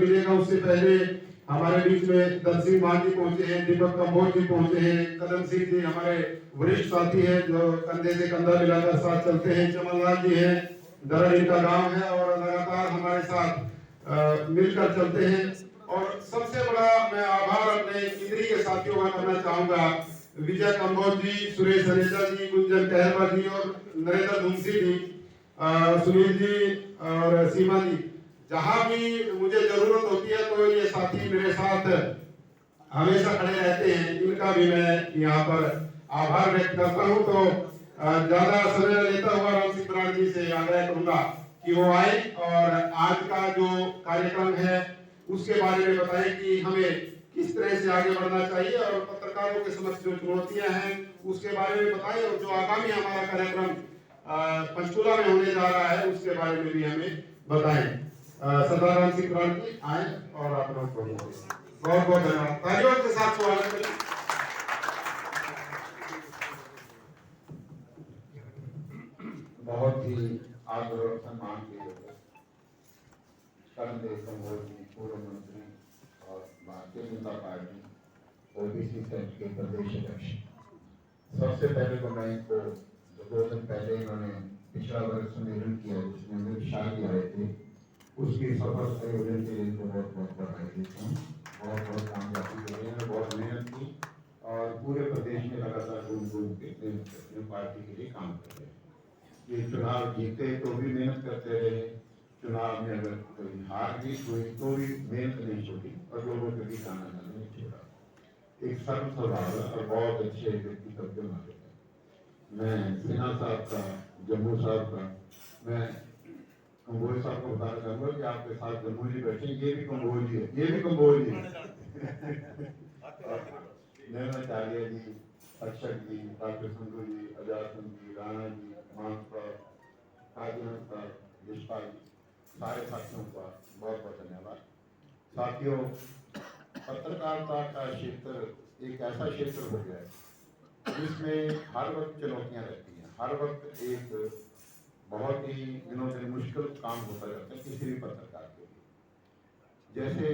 मिलेगा उससे पहले हमारे बीच में दल सिंह मान जी पहुंचे हैं, दीपक कंबोज जी पहुंचे हैं, कदम सिंह जी हमारे वरिष्ठ साथी हैं जो कंधे से कंधा मिलाकर साथ चलते हैं, चमनलाल जी हैं, दरड़ इनका गांव है और लगातार हमारे साथ मिलकर चलते हैं। और सबसे बड़ा मैं आभार अपने इंद्री के साथियों का करना चाहूंगा, विजय कंबोज जी, सुरेश हनेजा जी, गुंजन कहरवा जी और नरेंद्र धुमसी जी, सुनील जी और सीमा जी। जहां भी मुझे जरूरत होती है तो ये साथी मेरे साथ हमेशा खड़े रहते हैं, इनका भी मैं यहाँ पर आभार व्यक्त करता हूँ। तो ज्यादा समय लेता हुआ राम सिंह बराड़ जी से आग्रह करूंगा कि वो आए और आज का जो कार्यक्रम है उसके बारे में बताएं कि हमें किस तरह से आगे बढ़ना चाहिए और पत्रकारों के समक्ष जो चुनौतियां हैं उसके बारे में बताएं, और जो आगामी हमारा कार्यक्रम पंचकुला में होने जा रहा है उसके बारे में भी हमें बताएं। सरदार राम सिंह बराड़ जी आए और अपना बहुत बहुत धन्यवाद, तालियों के साथ स्वागत करें। बहुत ही आदर और सम्मान के लिए कर्मदेव कंबोज जी, पूर्व मंत्री और Bharatiya Janata party OBC cell के प्रदेश अध्यक्ष। सबसे पहले तो मैं इनको 2 दिन पहले इन्होंने पिछड़ा वर्ग सम्मेलन किया जिसमें अमित शाह जी आए थे, उसकी सफल आयोजन के लिए इनको बहुत बहुत बधाई देता हूँ। बहुत बहुत कामयाबी के लिए इन्होंने बहुत मेहनत की और पूरे प्रदेश में लगातार घूम के पार्टी के लिए काम कर रहे हैं। ये चुनाव जीते तो भी मेहनत करते रहे, चुनाव में अगर कोई हार भी हुई तो भी मेहनत नहीं छोड़ी और लोगों के बीच आना जाना नहीं छोड़ा। एक सरल स्वभाव और बहुत अच्छे व्यक्तित्व के मालिक है। मैं सिन्हा साहब का, जम्मू साहब का, मैं कंबोज साहब को बताना चाहूंगा कि आपके साथ जम्मू जी बैठे, ये भी कंबोज जी है, ये भी कंबोज जी है। नैनाचार्य जी, अक्षक जी, डॉक्टर संधू जी, अजासन जी, राणा जी, मानसा, यशपाल जी, सारे साथियों का बहुत बहुत धन्यवाद। साथियों, पत्रकारिता का क्षेत्र एक ऐसा क्षेत्र हो गया है जिसमें हर वक्त चुनौतियां रहती हैं, हर वक्त एक बहुत ही दिनों दिन मुश्किल काम होता रहता है किसी भी पत्रकार के लिए। जैसे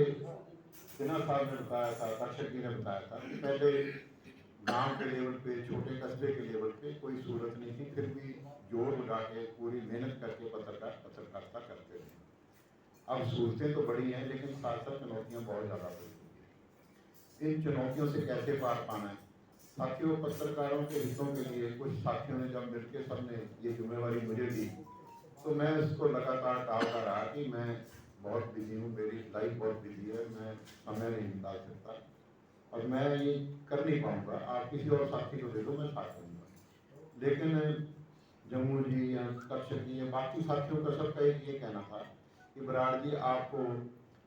सिन्हा साहब ने बताया था, अक्षक जी ने बताया था कि पहले गांव के लेवल पे, छोटे कस्बे के लेवल पे कोई सूरत नहीं थी, फिर भी जोर लगा के पूरी मेहनत करके पत्रकारिता करते रहे। अब सूरतें तो बड़ी हैं लेकिन साथ साथ चुनौतियां बहुत ज़्यादा बड़ी हैं। इन चुनौतियों से कैसे पार पाना है साथियों, पत्रकारों के हितों के लिए कुछ साथियों ने जब मिलकर सबने ये जिम्मेवारी मुझे दी तो मैं इसको लगातार टालता रहा कि मैं बहुत बिजी हूँ, मेरी लाइफ बहुत बिजी है, मैं समय नहीं निकाल सकता और मैं ये कर नहीं पाऊंगा, आप किसी और साथी को दे दो, मैं साथ करूँगा। लेकिन जम्मू जी या कक्षक जी या बाकी साथियों का सबका एक ये कहना था कि बराड़ जी, आपको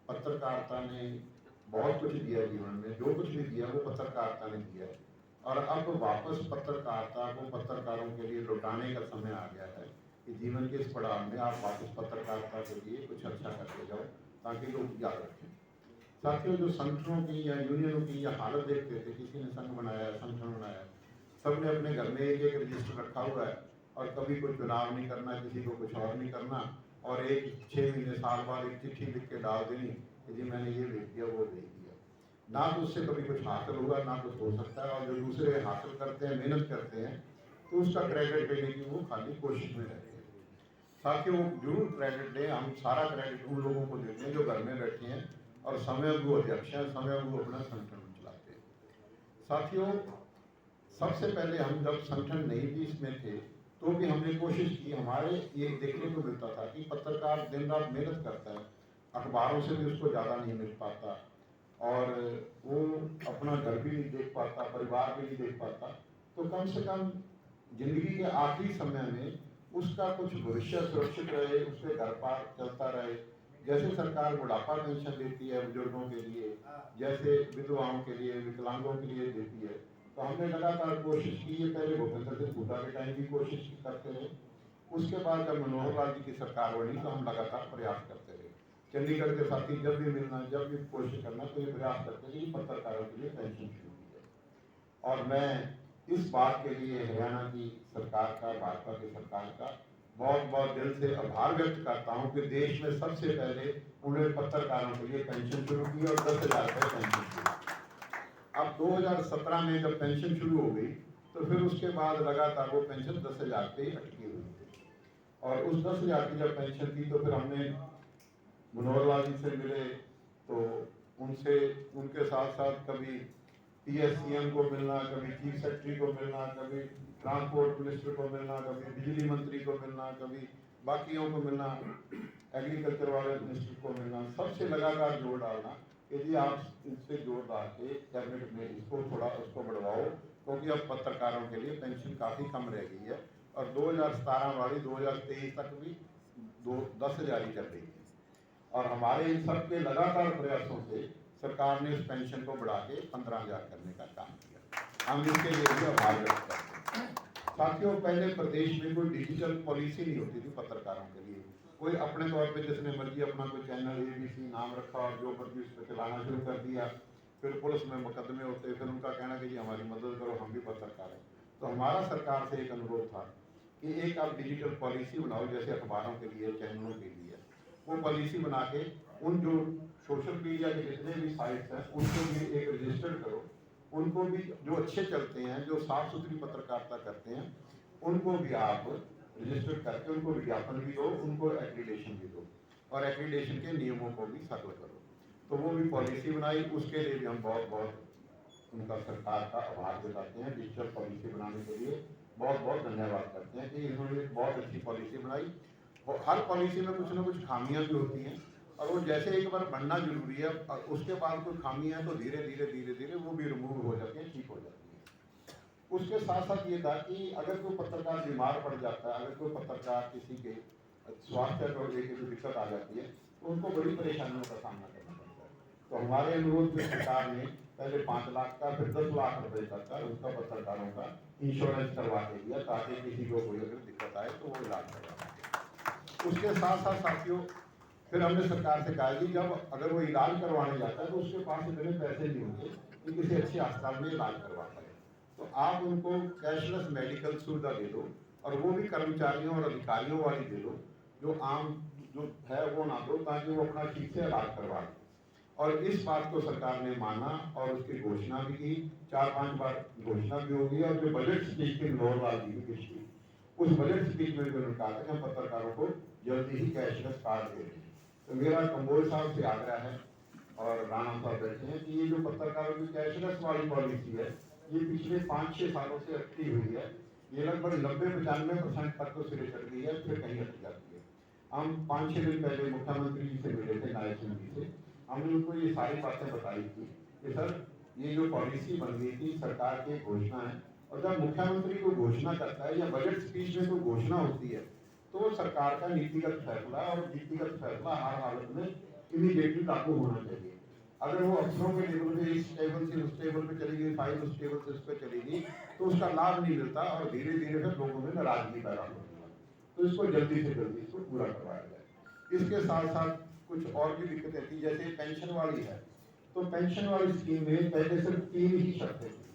पत्रकारिता ने बहुत कुछ दिया जीवन में, जो कुछ भी दिया वो पत्रकारिता ने दिया और अब वापस पत्रकारिता को पत्रकारों के लिए लौटाने का समय आ गया है कि जीवन के इस पड़ाव में आप वापस पत्रकारिता के लिए कुछ अच्छा करके जाओ ताकि लोग याद रखें। साथियों, जो संगठनों की या यूनियनों की या हालत देखते थे, किसी ने संघ बनाया, संगठन बनाया, सबने अपने घर में एक एक रजिस्टर रखा हुआ है और कभी कोई चुनाव नहीं करना, किसी को कुछ और नहीं करना और एक 6 महीने साल बाद एक चिट्ठी लिख के डाल देनी कि जी मैंने ये भेज दिया, वो भेज दिया। ना तो उससे कभी कुछ हासिल होगा, ना कुछ हो सकता है और जो दूसरे हासिल करते हैं, मेहनत करते हैं, तो उसका क्रेडिट लेने की वो खाली कोशिश में रहते हैं। साथियों, जरूर क्रेडिट दें, हम सारा क्रेडिट उन लोगों को देते हैं जो घर में बैठे हैं और समय वो अध्यक्ष हैं, समय वो अपना संगठन चलाते हैं। साथियों, सबसे पहले हम जब संगठन नहीं भी इसमें थे तो भी हमने कोशिश की, हमारे ये देखने को मिलता था कि पत्रकार दिन रात मेहनत करता है, अखबारों से भी उसको ज़्यादा नहीं मिल पाता और वो अपना घर भी नहीं देख पाता, परिवार भी नहीं देख पाता, तो कम से कम जिंदगी के आखिरी समय में उसका कुछ भविष्य सुरक्षित रहे, उसके घर पार चलता रहे। जैसे सरकार बुढ़ापा पेंशन देती है बुजुर्गों के लिए, जैसे विधवाओं के लिए, विकलांगों के लिए देती है, तो हमने लगातार कोशिश की है। पहले भूपेंद्र सिंह हुड्डा के टाइम भी कोशिश करते रहे, उसके बाद जब मनोहर लाल जी की सरकार बनी तो हम लगातार प्रयास करते रहे। चंडीगढ़ के साथी जब भी मिलना, जब भी कोशिश करना, तो ये प्रयास करते रहे पत्रकारों के लिए पेंशन शुरू की जाए। और मैं इस बात के लिए हरियाणा की सरकार का, भाजपा की सरकार का बहुत बहुत दिल से आभार व्यक्त करता हूँ कि देश में सबसे पहले उन्होंने पत्रकारों के लिए पेंशन शुरू की और 10,000 रुपये पेंशन शुरू की। अब 2017 में जब पेंशन शुरू हो गई तो फिर उसके बाद लगातार वो पेंशन 10,000 पे ही अटकी हुई थी। और उस 10,000 की जब पेंशन थी तो फिर हमने मनोहर लाल जी से मिले, तो उनसे उनके साथ साथ कभी PSCM को मिलना, कभी चीफ सेक्रेटरी को मिलना, कभी ट्रांसपोर्ट मिनिस्टर को मिलना, कभी बिजली मंत्री को मिलना, कभी बाकियों को मिलना, एग्रीकल्चर वाले मिनिस्टर को मिलना, सबसे लगातार जोर डालना कि जी आप इनसे जोर डाल के कैबिनेट में इसको थोड़ा उसको बढ़वाओ, क्योंकि अब पत्रकारों के लिए पेंशन काफ़ी कम रह गई है और 2017 वाली 2023 तक भी 10,000 ही चल रही थी। और हमारे इन सब के लगातार प्रयासों से सरकार ने इस पेंशन को बढ़ा के 15,000 करने का काम किया। हम इसके लिए भी आभार व्यक्त करते हैं। साथियों, पहले प्रदेश में कोई डिजिटल पॉलिसी नहीं होती थी पत्रकारों के लिए। कोई अपने तौर पे जिसने मर्जी अपना कोई चैनल ABC नाम रखा और जो मर्जी उस पर चलाना शुरू कर दिया, फिर पुलिस में मुकदमे होते, फिर उनका कहना कि जी हमारी मदद करो, हम भी पत्रकार हैं। तो हमारा सरकार से एक अनुरोध था कि एक आप डिजिटल पॉलिसी बनाओ, जैसे अखबारों के लिए, चैनलों के लिए, वो पॉलिसी बना के उन जो सोशल मीडिया के जितने भी साइट्स हैं उनको भी एक रजिस्टर करो, उनको भी जो अच्छे चलते हैं, जो साफ सुथरी पत्रकारिता करते हैं, उनको भी आप रजिस्टर करके उनको विज्ञापन भी दो, उनको एक्रीडेशन भी दो और एक्रीडेशन के नियमों को भी सरल करो। तो वो भी पॉलिसी बनाई, उसके लिए भी हम बहुत बहुत उनका सरकार का आभार जताते हैं। डिजिटल पॉलिसी बनाने के लिए बहुत बहुत धन्यवाद करते हैं कि इन्होंने एक बहुत अच्छी पॉलिसी बनाई। और हर पॉलिसी में कुछ ना कुछ खामियां भी होती हैं और वो जैसे एक बार बनना जरूरी है, और उसके बाद कोई खामी है तो धीरे धीरे वो भी रिमूव हो जाती है, ठीक हो जाती है। उसके साथ साथ ये था कि अगर कोई पत्रकार बीमार पड़ जाता है, अगर कोई पत्रकार किसी के स्वास्थ्य को लेकर जो दिक्कत आ जाती है तो उनको बड़ी परेशानियों का सामना करना पड़ता है। तो हमारे अनुरोध में सरकार ने पहले 5 लाख का, फिर 10 लाख रुपए तक का उनका पत्रकारों का इंश्योरेंस करवा के दिया, ताकि किसी को कोई अगर दिक्कत आए तो वो इलाज करवा सके। उसके साथ साथ साथियों, फिर हमने सरकार से कहा कि जब अगर वो इलाज करवाने जाता है तो उसके पास इतने पैसे नहीं होंगे कि किसी अच्छे अस्पताल में इलाज करवा पाए, तो आप उनको कैशलेस मेडिकल सुविधा दे दो और वो भी कर्मचारियों और अधिकारियों वाली दे दो, जो आम जो है वो ना दो, ताकि वो अपना ठीक से इलाज करवा लें। और इस बात को सरकार ने माना और उसकी घोषणा भी की, 4-5 बार घोषणा भी होगी। और जो बजट स्पीच की मनोहर लाल जी की पिछली, उस बजट स्पीच में भी उन्होंने कहा था कि हम पत्रकारों को जल्दी ही कैशलेस कार्ड दे देंगे। तो मेरा कंबोज साहब से आग्रह है और राणा साहब बैठे हैं कि ये जो पत्रकारों की कैशलेस वाली पॉलिसी है, ये पिछले 5-6 सालों से अटकी हुई है। ये लगभग 90-95% तक तो सिरे चढ़ गई है, फिर कहीं अटक जाती है। हम 5-6 दिन पहले मुख्यमंत्री जी से मिले थे, नायब सिंह जी से, हमने उनको ये सारी बातें बताई थी कि सर ये जो पॉलिसी बन गई थी सरकार की घोषणा है, और जब मुख्यमंत्री को घोषणा करता है या बजट स्पीच में कोई घोषणा होती है तो सरकार का नीतिगत फैसला, और नीतिगत फैसला हर हालत में इमीडिएटली लागू होना चाहिए। अगर वो अफसरों के लेवल पे इस टेबल से उस टेबल पे चली गई, फाइल उस टेबल से उस पे चली गई, तो उसका लाभ नहीं मिलता और धीरे धीरे फिर लोगों में नाराजगी पैदा होती है। तो इसको जल्दी से जल्दी इसको पूरा करवाया जाए। इसके साथ साथ कुछ और भी दिक्कतें थी, जैसे पेंशन वाली है, तो पेंशन वाली स्कीम में पहले सिर्फ 3 ही शर्तें थी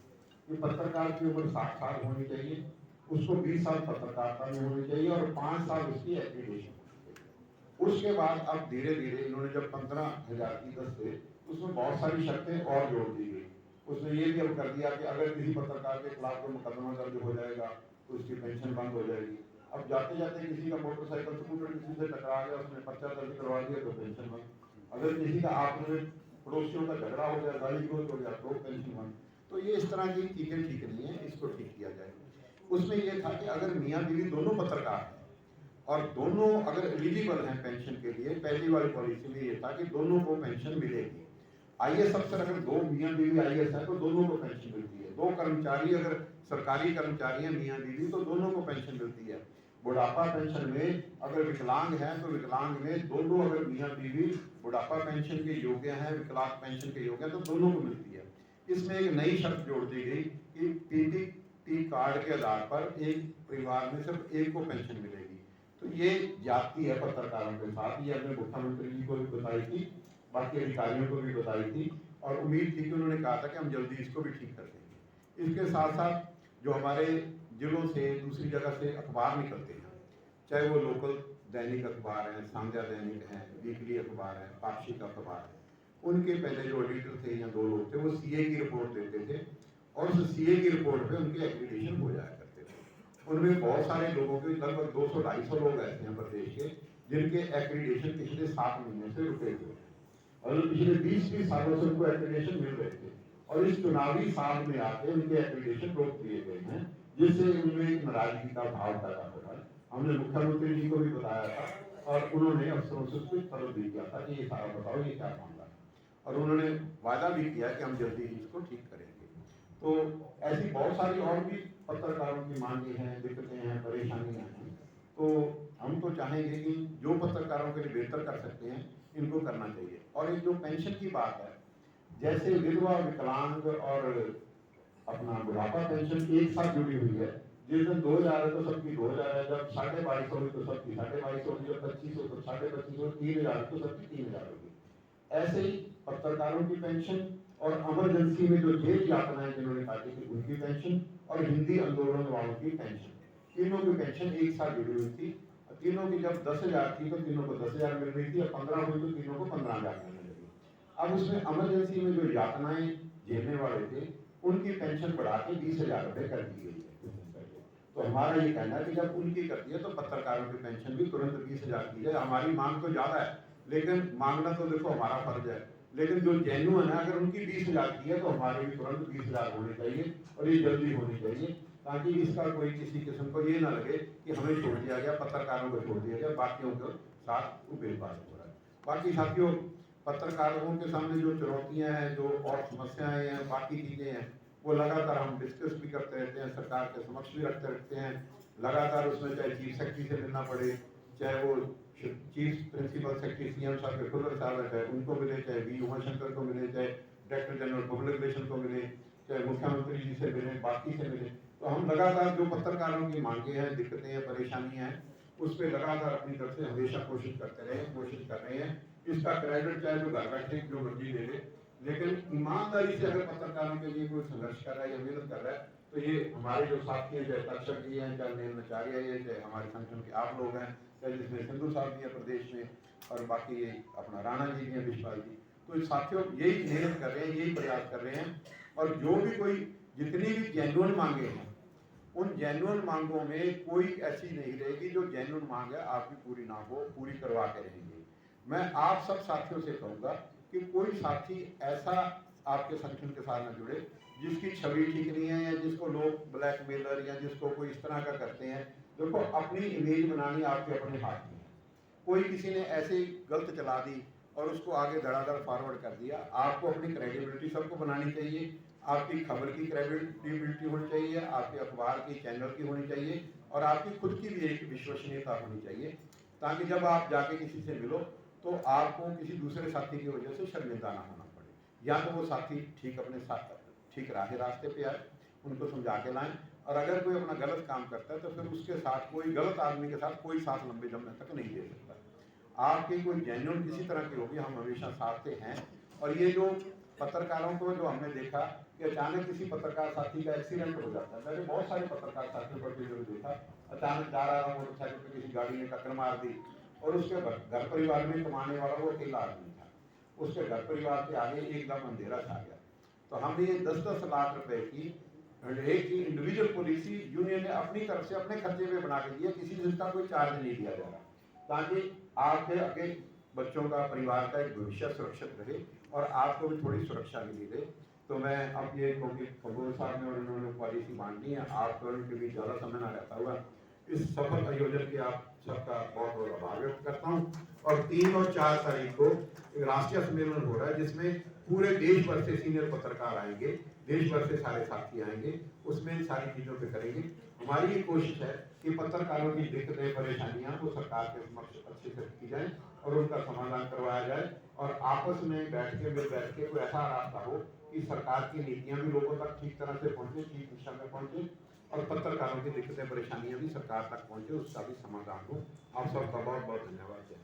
कि पत्रकार की उम्र 60 साल होनी चाहिए, उसको 20 साल पत्रकारिता में होनी चाहिए और 5 साल उसकी एक्रीडेशन होनी चाहिए। उसके बाद अब धीरे धीरे इन्होंने जब 15,000 की 10 से, उसमें बहुत सारी शर्तें और जोड़ दी गई। उसमें ये भी अब कर दिया कि अगर किसी पत्रकार के खिलाफ कोई मुकदमा दर्ज हो जाएगा तो उसकी पेंशन बंद हो जाएगी। अब जाते जाते किसी का मोटरसाइकिल स्कूटर किसी से टकरा गया, उसने पर्चा दर्ज करवा दिया तो पेंशन बंद। अगर किसी का आपस में पड़ोसियों का झगड़ा हो गया, गाली गलौज हो गया तो पेंशन बंद। तो ये इस तरह की चीजें ठीक नहीं है, इसको ठीक किया जाए। उसमें यह था कि अगर मियाँ बीवी दोनों पत्रकार हैं और दोनों अगर एलिजिबल हैं पेंशन के लिए, पहली वाली पॉलिसी में ये था कि दोनों को पेंशन मिलेगी। IAS अफसर अगर 2 मियाँ बीवी IAS है तो दोनों को पेंशन मिलती है। 2 कर्मचारी अगर सरकारी कर्मचारी हैं मियाँ बीवी तो दोनों को पेंशन मिलती है। बुढ़ापा पेंशन में अगर विकलांग हैं तो विकलांग में दोनों अगर मियाँ बीवी बुढ़ापा पेंशन के योग्य हैं, विकलांग पेंशन के योग्य हैं तो दोनों को मिलती है। इसमें एक नई शर्त जोड़ दी गई कि PPT कार्ड के आधार पर एक परिवार में सिर्फ एक को पेंशन मिलेगी। तो ये जाती है पत्रकारों के साथ, ये अपने मुख्यमंत्री जी को भी बताई थी, बाकी अधिकारियों को भी बताई थी और उम्मीद थी कि उन्होंने कहा था कि हम जल्दी इसको भी ठीक कर देंगे। इसके साथ साथ जो हमारे जिलों से दूसरी जगह से अखबार निकलते हैं चाहे वो लोकल दैनिक अखबार हैं, संध्या दैनिक हैं, वीकली अखबार हैं, पाक्षिक अखबार है, उनके पहले जो एडिटर थे या 2 लोग थे वो सीए की रिपोर्ट देते थे और उस सीए की रिपोर्ट पे उनके एक्रीडिटेशन हो जाया करते थे। उनमें बहुत सारे लोगों के लगभग 200-250 लोग ऐसे हैं प्रदेश के जिनके एक्रीडिटेशन पिछले 7 महीने से रुके हुए हैं और पिछले 20-20 सालों से उनको एक्रीडिटेशन मिल रहे थे और इस चुनावी साल में आके उनके एक्रीडिटेशन रोक दिए गए हैं, जिससे उनमें एक नाराजगी का भाव पैदा हो रहा है। हमने मुख्यमंत्री जी को भी बताया था और उन्होंने अफसरों से कुछ तलब भी किया था कि ये सारा बताओ ये क्या मामला है, और उन्होंने वादा भी किया कि हम जल्दी ही इसको ठीक करेंगे। तो ऐसी बहुत सारी और भी पत्रकारों की मांगे हैं, दिक्कतें हैं, परेशानियां हैं। तो हम तो चाहेंगे कि जो पत्रकारों के लिए बेहतर कर सकते हैं इनको करना चाहिए। और एक जो पेंशन की बात है, जैसे विधवा, विकलांग और अपना बुढ़ापा पेंशन एक साथ जुड़ी हुई है। जिस दिन 2000 है तो सबकी 2000 है, जब 2250 हुई तो सबकी 2250 होगी, जब 25 हो तो 2550 हो, 3000 तो सबकी 3000 होगी। ऐसे ही पत्रकारों की पेंशन और इमरजेंसी में जो जेल यातनाएं जिन्होंने काटी थी उनकी पेंशन और हिंदी आंदोलन वालों की पेंशन, तीनों की पेंशन एक साथ जुड़ी हुई थी। तीनों की जब 10,000 थी तो तीनों को 10,000 मिल रही थी और 15 हुई तो तीनों को 15,000 मिलने लगी। अब उसमें इमरजेंसी में जो यातनाएं झेलने वाले थे उनकी पेंशन बढ़ा के 20,000 रुपये कर दी गई है। तो हमारा ये कहना है कि जब उनकी करती है तो पत्रकारों की पेंशन भी तुरंत 20,000 की जाए। हमारी मांग तो ज्यादा है, लेकिन मांगना तो देखो हमारा फर्ज है, लेकिन जो जेन्युइन है अगर उनकी 20,000 की है तो हमारे भी तुरंत 20,000 होने चाहिए और ये जल्दी होनी चाहिए, ताकि इसका कोई किसी किस्म को ये ना लगे कि हमें छोड़ दिया गया, पत्रकारों को छोड़ दिया गया, बाकियों के साथ उपेलबाज हो रहा है। बाकी साथियों, पत्रकारों के सामने जो चुनौतियां हैं, जो और समस्याएं हैं, बाकी चीजें हैं, वो लगातार हम डिस्कस भी करते रहते हैं, सरकार के समक्ष भी रखते रहते हैं। लगातार उसमें चाहे चीफ सेक्रेटरी से मिलना पड़े, चाहे वो चीफ प्रिंसिपल सेक्रेटरी सीएम साहब के खुद साहब है, चाहे उनको मिले, चाहे वी उमाशंकर को मिले, चाहे डायरेक्टर जनरल पब्लिक रिलेशन को मिले, चाहे मुख्यमंत्री जी से मिले, बाकी से मिले। तो हम लगातार जो पत्रकारों की मांगे हैं, दिक्कतें हैं, परेशानियां हैं, उस पर लगातार अपनी तरफ से हमेशा कोशिश करते रहे, कोशिश कर रहे हैं। इसका क्रेडिट चाहे जो घर बैठे जो मर्जी ले ले, लेकिन ईमानदारी से अगर पत्रकारों के लिए कोई संघर्ष कर रहा है या मेहनत कर रहा है तो ये हमारे जो साथी हैं, चाहे तक्षक जी हैं, चाहे नील नचारिया है, चाहे हमारे संगठन के आप लोग हैं, चाहे जिसमें सिंधु साहब भी है प्रदेश में, और बाकी ये अपना राणा जी भी हैं, विश्वास जी, तो साथियों यही मेहनत कर रहे हैं, यही प्रयास कर रहे हैं। और जो भी कोई जितनी भी जेन्युइन मांगे हैं, उन जेन्युइन मांगों में कोई ऐसी नहीं रहेगी जो जेन्युइन मांग है आपकी पूरी ना हो, पूरी करवा के रहेंगे। मैं आप सब साथियों से कहूँगा कि कोई साथी ऐसा आपके संगठन के साथ न जुड़े जिसकी छवि ठीक नहीं है, या जिसको लोग ब्लैकमेलर या जिसको कोई इस तरह का करते हैं। देखो, अपनी इमेज बनानी आपके अपने हाथ में है। कोई किसी ने ऐसे गलत चला दी और उसको आगे धड़ाधड़ फॉरवर्ड कर दिया, आपको अपनी क्रेडिबिलिटी सबको बनानी चाहिए। आपकी खबर की क्रेडिबिलिटी होनी चाहिए, आपके अखबार की, चैनल की होनी चाहिए, और आपकी खुद की भी एक विश्वसनीयता होनी चाहिए, ताकि जब आप जाके किसी से मिलो तो आपको किसी दूसरे साथी की वजह से शर्मिंदा ना होना पड़े। या तो वो साथी ठीक अपने साथ ठीक रास्ते पे आए, उनको समझा के लाएं, और अगर कोई अपना गलत काम करता है तो फिर उसके साथ, कोई गलत आदमी के साथ कोई साथ लंबे समय तक नहीं दे सकता। आपकी कोई जेन्युइन किसी तरह की होगी, हम हमेशा साथ से हैं। और ये जो पत्रकारों को जो हमने देखा कि अचानक किसी पत्रकार साथी का एक्सीडेंट हो जाता है, मैंने बहुत सारे पत्रकार साथियों पर भी देखा, अचानक जा रहा मोटरसाइकिल पर किसी गाड़ी ने टक्कर मार दी और उसके घर परिवार में कमाने वाला वो अकेला आदमी था, उसके घर परिवार के आगे एकदम अंधेरा छा गया। तो हमने ये 10-10 लाख रुपए की एक ही इंडिविजुअल पॉलिसी यूनियन ने अपनी तरफ से अपने खर्चे पे बना के दिया, किसी से इसका कोई चार्ज नहीं दिया जा रहा, ताकि आपके आगे बच्चों का, परिवार का एक भविष्य सुरक्षित रहे और आपको भी थोड़ी सुरक्षा मिली रहे। तो मैं अब ये, क्योंकि खगोल साहब ने और इन्होंने पॉलिसी बांटी है, आप तो उनके बीच ज़्यादा समय ना रहता हुआ इस सफल आयोजन के आप सबका बहुत बहुत आभार व्यक्त करता हूँ। और 3 और 4 तारीख को एक राष्ट्रीय सम्मेलन हो रहा है, जिसमें पूरे देश भर से सीनियर पत्रकार आएंगे, देश भर से सारे साथी आएंगे, उसमें इन सारी चीज़ों पे करेंगे। हमारी ये कोशिश है कि पत्रकारों की दिक्कतें, परेशानियां वो सरकार के समक्ष अच्छे से की जाए और उनका समाधान करवाया जाए, और आपस में बैठ के कोई ऐसा रास्ता हो कि सरकार की नीतियां भी लोगों तक ठीक तरह से पहुंचे, ठीक दिशा में पहुंचे, और पत्रकारों की दिक्कतें, परेशानियां भी सरकार तक पहुंचे, उसका भी समाधान हो। आप सबका बहुत बहुत धन्यवाद।